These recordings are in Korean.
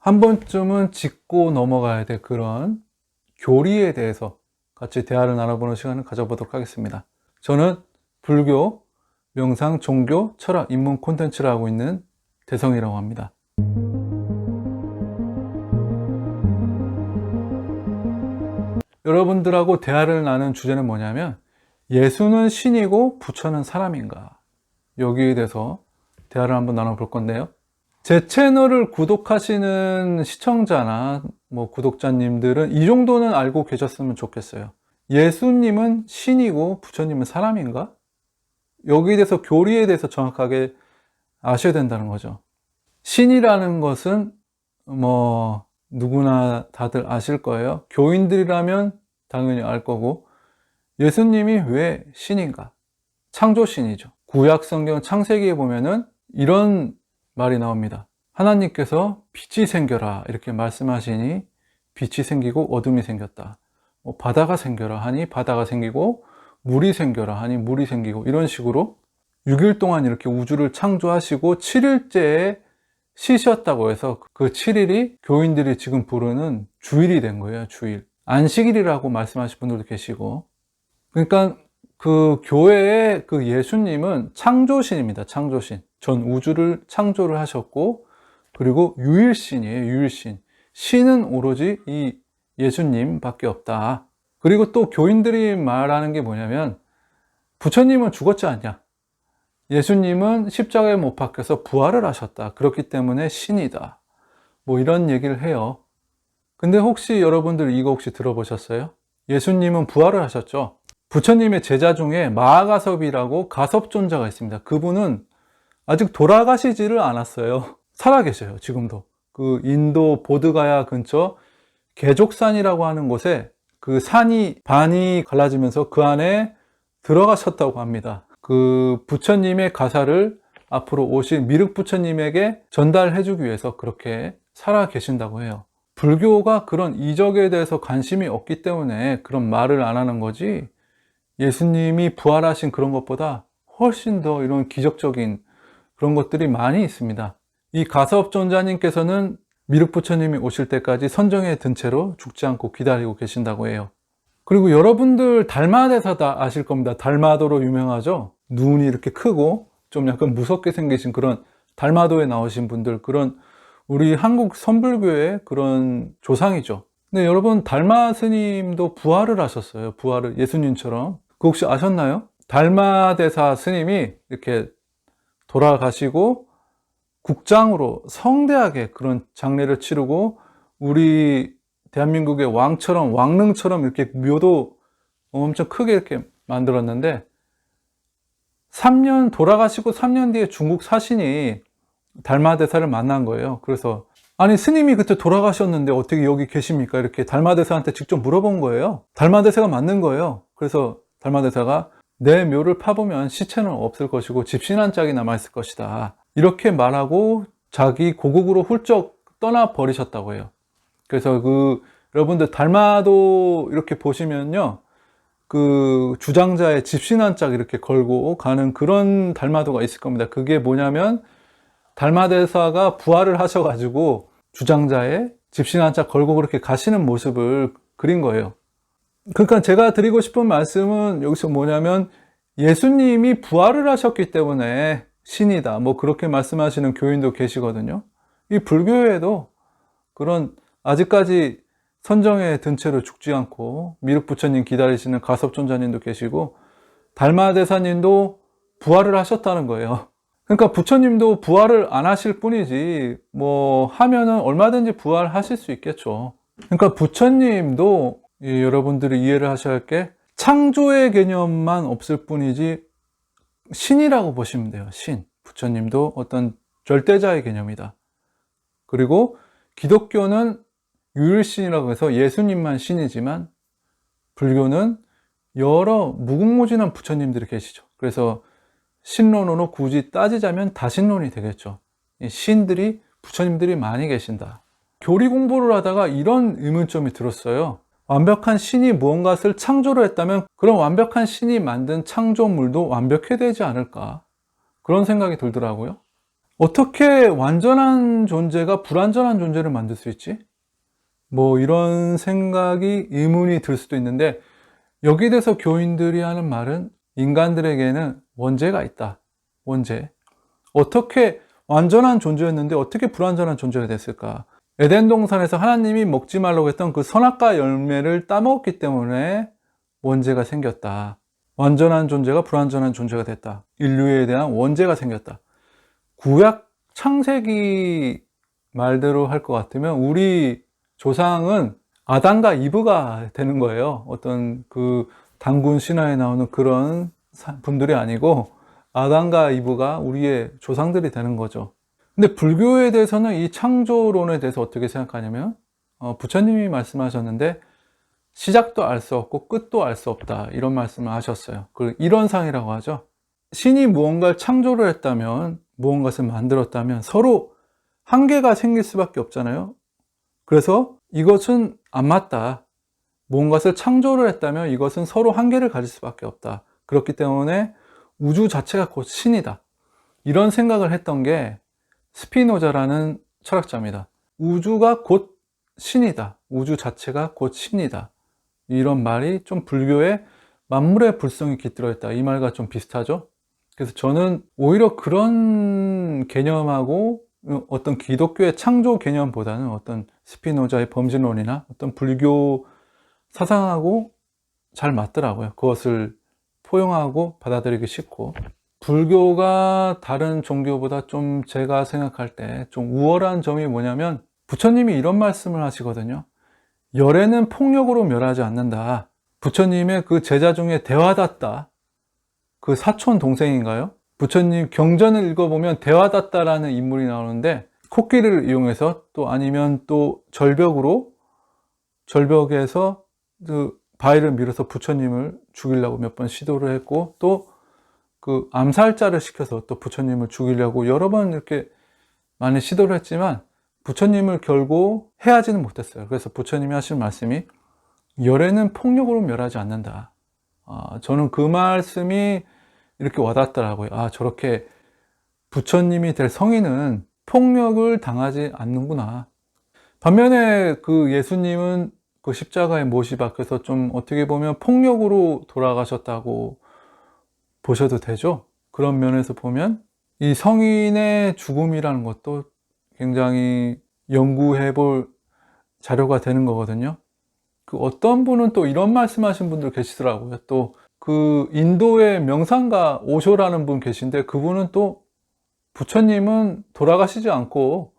한 번쯤은 짚고 넘어가야 될 그런 교리에 대해서 같이 대화를 나눠보는 시간을 가져보도록 하겠습니다. 저는 불교, 명상, 종교, 철학, 입문 콘텐츠를 하고 있는 대성이라고 합니다. 여러분들하고 대화를 나눈 주제는 뭐냐면, 예수는 신이고 부처는 사람인가? 여기에 대해서 대화를 한번 나눠볼 건데요. 제 채널을 구독하시는 시청자나 구독자님들은 이 정도는 알고 계셨으면 좋겠어요. 예수님은 신이고 부처님은 사람인가? 여기에 대해서, 교리에 대해서 정확하게 아셔야 된다는 거죠. 신이라는 것은 누구나 다들 아실 거예요. 교인들이라면 당연히 알 거고, 예수님이 왜 신인가? 창조신이죠. 구약 성경 창세기에 보면은 이런 말이 나옵니다. 하나님께서 빛이 생겨라 이렇게 말씀하시니 빛이 생기고 어둠이 생겼다. 바다가 생겨라 하니 바다가 생기고, 물이 생겨라 하니 물이 생기고, 이런 식으로 6일 동안 이렇게 우주를 창조하시고 7일째에 쉬셨다고 해서 그 7일이 교인들이 지금 부르는 주일이 된 거예요. 주일. 안식일이라고 말씀하신 분들도 계시고. 그러니까 그 교회의 그 예수님은 창조신입니다. 창조신. 전 우주를 창조를 하셨고, 그리고 유일신이에요. 유일신. 신은 오로지 이 예수님밖에 없다. 그리고 또 교인들이 말하는 게 뭐냐면, 부처님은 죽었지 않냐? 예수님은 십자가에 못 박혀서 부활을 하셨다. 그렇기 때문에 신이다. 이런 얘기를 해요. 근데 혹시 여러분들 이거 혹시 들어보셨어요? 예수님은 부활을 하셨죠? 부처님의 제자 중에 마하가섭이라고 가섭존자가 있습니다. 그분은 아직 돌아가시지를 않았어요. 살아계셔요, 지금도. 그 인도 보드가야 근처 개족산이라고 하는 곳에 그 산이 반이 갈라지면서 그 안에 들어가셨다고 합니다. 그 부처님의 가사를 앞으로 오실 미륵 부처님에게 전달해 주기 위해서 그렇게 살아 계신다고 해요. 불교가 그런 이적에 대해서 관심이 없기 때문에 그런 말을 안 하는 거지, 예수님이 부활하신 그런 것보다 훨씬 더 이런 기적적인 그런 것들이 많이 있습니다. 이 가섭존자님께서는 미륵 부처님이 오실 때까지 선정에 든 채로 죽지 않고 기다리고 계신다고 해요. 그리고 여러분들 달마대사 다 아실 겁니다. 달마도로 유명하죠? 눈이 이렇게 크고 좀 약간 무섭게 생기신 그런 달마도에 나오신 분들, 그런 우리 한국 선불교의 그런 조상이죠. 근데 여러분, 달마 스님도 부활을 하셨어요. 부활을, 예수님처럼. 그거 혹시 아셨나요? 달마대사 스님이 이렇게 돌아가시고 국장으로 성대하게 그런 장례를 치르고, 우리 대한민국의 왕처럼, 왕릉처럼 이렇게 묘도 엄청 크게 이렇게 만들었는데, 돌아가시고 3년 뒤에 중국 사신이 달마대사를 만난 거예요. 그래서, 아니, 스님이 그때 돌아가셨는데 어떻게 여기 계십니까? 이렇게 달마대사한테 직접 물어본 거예요. 달마대사가 맞는 거예요. 그래서 달마대사가, 내 묘를 파보면 시체는 없을 것이고 집신 한 짝이 남아있을 것이다. 이렇게 말하고 자기 고국으로 훌쩍 떠나 버리셨다고 해요. 그래서 여러분들 달마도 이렇게 보시면요, 그 주장자의 집신 한 짝 이렇게 걸고 가는 그런 달마도가 있을 겁니다. 그게 뭐냐면, 달마대사가 부활을 하셔가지고 주장자의 집신 한 짝 걸고 그렇게 가시는 모습을 그린 거예요. 그러니까 제가 드리고 싶은 말씀은 여기서 뭐냐면, 예수님이 부활을 하셨기 때문에 신이다, 그렇게 말씀하시는 교인도 계시거든요. 이 불교에도 그런, 아직까지 선정에 든 채로 죽지 않고 미륵 부처님 기다리시는 가섭존자님도 계시고, 달마대사님도 부활을 하셨다는 거예요. 그러니까 부처님도 부활을 안 하실 뿐이지, 하면은 얼마든지 부활하실 수 있겠죠. 그러니까 부처님도, 여러분들이 이해를 하셔야 할 게, 창조의 개념만 없을 뿐이지 신이라고 보시면 돼요. 신. 부처님도 어떤 절대자의 개념이다. 그리고 기독교는 유일신이라고 해서 예수님만 신이지만, 불교는 여러 무궁무진한 부처님들이 계시죠. 그래서 신론으로 굳이 따지자면 다신론이 되겠죠. 신들이, 부처님들이 많이 계신다. 교리 공부를 하다가 이런 의문점이 들었어요. 완벽한 신이 무언가를 창조를 했다면 그런 완벽한 신이 만든 창조물도 완벽해야 되지 않을까, 그런 생각이 들더라고요. 어떻게 완전한 존재가 불완전한 존재를 만들 수 있지? 뭐 이런 생각이 의문이 들 수도 있는데, 여기에 대해서 교인들이 하는 말은 인간들에게는 원죄가 있다. 원죄. 어떻게 완전한 존재였는데 어떻게 불완전한 존재가 됐을까? 에덴 동산에서 하나님이 먹지 말라고 했던 그 선악과 열매를 따먹었기 때문에 원죄가 생겼다. 완전한 존재가 불완전한 존재가 됐다. 인류에 대한 원죄가 생겼다. 구약 창세기 말대로 할 것 같으면 우리 조상은 아담과 이브가 되는 거예요. 어떤 그 단군 신화에 나오는 그런 분들이 아니고 아담과 이브가 우리의 조상들이 되는 거죠. 근데 불교에 대해서는 이 창조론에 대해서 어떻게 생각하냐면 부처님이 말씀하셨는데 시작도 알 수 없고 끝도 알 수 없다, 이런 말씀을 하셨어요. 그 일원상이라고 하죠. 신이 무언가를 창조를 했다면, 무언가를 만들었다면 서로 한계가 생길 수밖에 없잖아요. 그래서 이것은 안 맞다. 무언가를 창조를 했다면 이것은 서로 한계를 가질 수밖에 없다. 그렇기 때문에 우주 자체가 곧 신이다. 이런 생각을 했던 게 스피노자라는 철학자입니다. 우주가 곧 신이다. 우주 자체가 곧 신이다. 이런 말이 좀 불교의 만물의 불성이 깃들어 있다, 이 말과 좀 비슷하죠. 그래서 저는 오히려 그런 개념하고 어떤 기독교의 창조 개념보다는 어떤 스피노자의 범진론이나 어떤 불교 사상하고 잘 맞더라고요. 그것을 포용하고 받아들이기 쉽고. 불교가 다른 종교보다 좀 제가 생각할 때 좀 우월한 점이 뭐냐면, 부처님이 이런 말씀을 하시거든요. 열애는 폭력으로 멸하지 않는다. 부처님의 그 제자 중에 대화다tta, 그 사촌 동생인가요? 부처님 경전을 읽어보면 대화다tta라는 인물이 나오는데, 코끼리를 이용해서 또 아니면 또 절벽에서 그 바위를 밀어서 부처님을 죽이려고 몇 번 시도를 했고, 또 그 암살자를 시켜서 또 부처님을 죽이려고 여러 번 이렇게 많이 시도를 했지만 부처님을 결국 해하지는 못했어요. 그래서 부처님이 하신 말씀이 열애는 폭력으로 멸하지 않는다. 저는 그 말씀이 이렇게 와닿더라고요. 저렇게 부처님이 될 성인은 폭력을 당하지 않는구나. 반면에 그 예수님은 그 십자가에 못이 박혀서 좀 어떻게 보면 폭력으로 돌아가셨다고 보셔도 되죠. 그런 면에서 보면 이 성인의 죽음이라는 것도 굉장히 연구해 볼 자료가 되는 거거든요. 그 어떤 분은 또 이런 말씀하신 분들 계시더라고요. 또 그 인도의 명상가 오쇼라는 분 계신데, 그분은 또 부처님은 돌아가시지 않고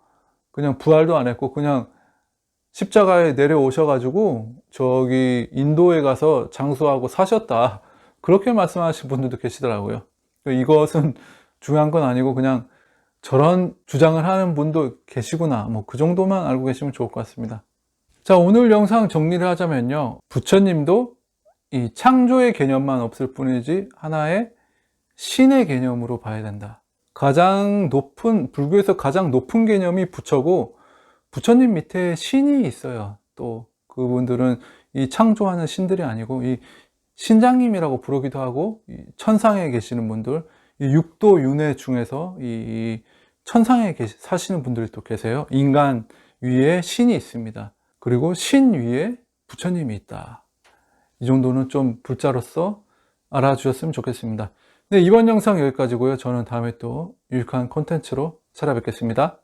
그냥 부활도 안 했고 그냥 십자가에 내려오셔가지고 저기 인도에 가서 장수하고 사셨다, 그렇게 말씀하신 분들도 계시더라고요. 이것은 중요한 건 아니고 그냥 저런 주장을 하는 분도 계시구나, 뭐 그 정도만 알고 계시면 좋을 것 같습니다. 자, 오늘 영상 정리를 하자면요, 부처님도 이 창조의 개념만 없을 뿐이지 하나의 신의 개념으로 봐야 된다. 불교에서 가장 높은 개념이 부처고, 부처님 밑에 신이 있어요. 또 그분들은 이 창조하는 신들이 아니고 이 신장님이라고 부르기도 하고, 이 천상에 계시는 분들, 이 육도 윤회 중에서 이 천상에 사시는 분들이 또 계세요. 인간 위에 신이 있습니다. 그리고 신 위에 부처님이 있다. 이 정도는 좀 불자로서 알아주셨으면 좋겠습니다. 네, 이번 영상 여기까지고요. 저는 다음에 또 유익한 콘텐츠로 찾아뵙겠습니다.